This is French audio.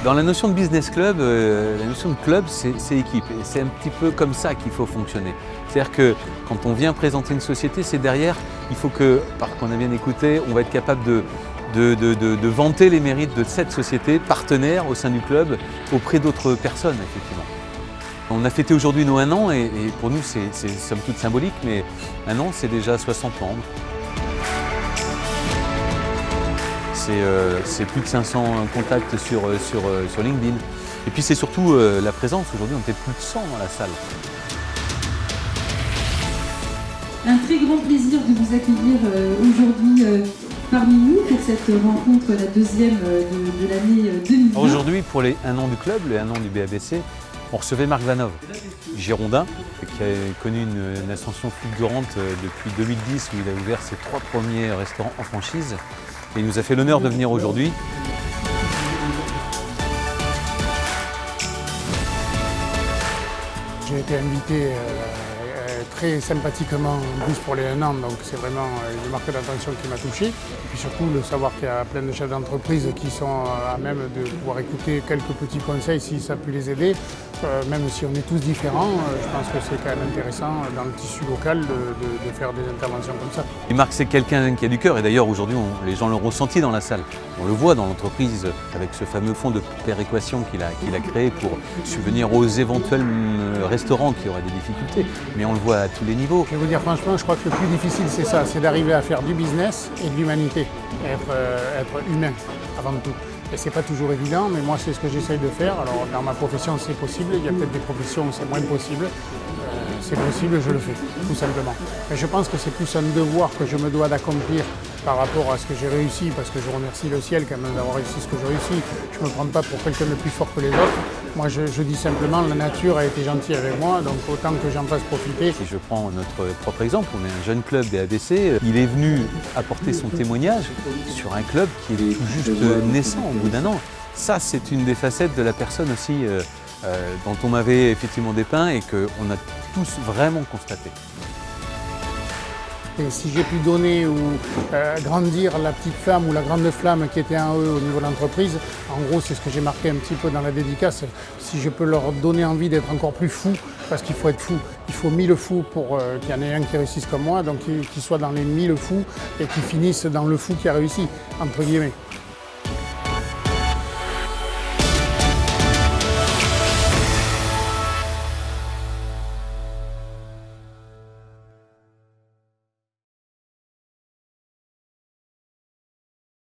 Dans la notion de business club, la notion de club, c'est équipe. Et c'est un petit peu comme ça qu'il faut fonctionner. C'est-à-dire que quand on vient présenter une société, c'est derrière, il faut que, par qu'on a bien écouté, on va être capable de vanter les mérites de cette société partenaire au sein du club auprès d'autres personnes, effectivement. On a fêté aujourd'hui nos 1 an et pour nous, c'est somme toute symbolique, mais 1 an, c'est déjà 60 membres. C'est plus de 500 contacts sur LinkedIn. Et puis c'est surtout la présence. Aujourd'hui, on était plus de 100 dans la salle. Un très grand plaisir de vous accueillir aujourd'hui parmi nous pour cette rencontre, la deuxième de l'année 2020. Aujourd'hui, pour les 1 an du club, les 1 an du BABC, on recevait Marc Vanov, girondin, qui a connu une ascension fulgurante depuis 2010 où il a ouvert ses 3 premiers restaurants en franchise. Et il nous a fait l'honneur de venir aujourd'hui. J'ai été invité très sympathiquement en plus pour les 1 an, donc c'est vraiment une marque d'attention qui m'a touché. Et puis surtout le savoir qu'il y a plein de chefs d'entreprise qui sont à même de pouvoir écouter quelques petits conseils si ça peut les aider. Même si on est tous différents, je pense que c'est quand même intéressant dans le tissu local de faire des interventions comme ça. Et Marc, c'est quelqu'un qui a du cœur et d'ailleurs aujourd'hui les gens l'ont ressenti dans la salle. On le voit dans l'entreprise avec ce fameux fonds de péréquation qu'il a créé pour subvenir aux éventuels restaurants qui auraient des difficultés. Mais on le voit à tous les niveaux. Je vais vous dire franchement, je crois que le plus difficile c'est ça, c'est d'arriver à faire du business et de l'humanité, être humain avant tout. Et c'est pas toujours évident, mais moi c'est ce que j'essaye de faire. Alors dans ma profession c'est possible, il y a peut-être des professions où c'est moins possible. C'est possible, je le fais, tout simplement. Mais je pense que c'est plus un devoir que je me dois d'accomplir par rapport à ce que j'ai réussi, parce que je remercie le ciel quand même d'avoir réussi ce que j'ai réussi. Je ne me prends pas pour quelqu'un de plus fort que les autres. Moi je dis simplement, la nature a été gentille avec moi, donc autant que j'en fasse profiter. Si je prends notre propre exemple, on est un jeune club des ABC, il est venu apporter son témoignage sur un club qui est tout juste naissant au bout d'1 an. Ça, c'est une des facettes de la personne aussi dont on m'avait effectivement dépeint et qu'on a tous vraiment constaté. Et si j'ai pu donner ou grandir la petite flamme ou la grande flamme qui était en eux au niveau de l'entreprise, en gros c'est ce que j'ai marqué un petit peu dans la dédicace. Si je peux leur donner envie d'être encore plus fous, parce qu'il faut être fou, il faut 1000 fous pour qu'il y en ait un qui réussisse comme moi, donc qu'ils soient dans les 1000 fous et qu'ils finissent dans le fou qui a réussi, entre guillemets.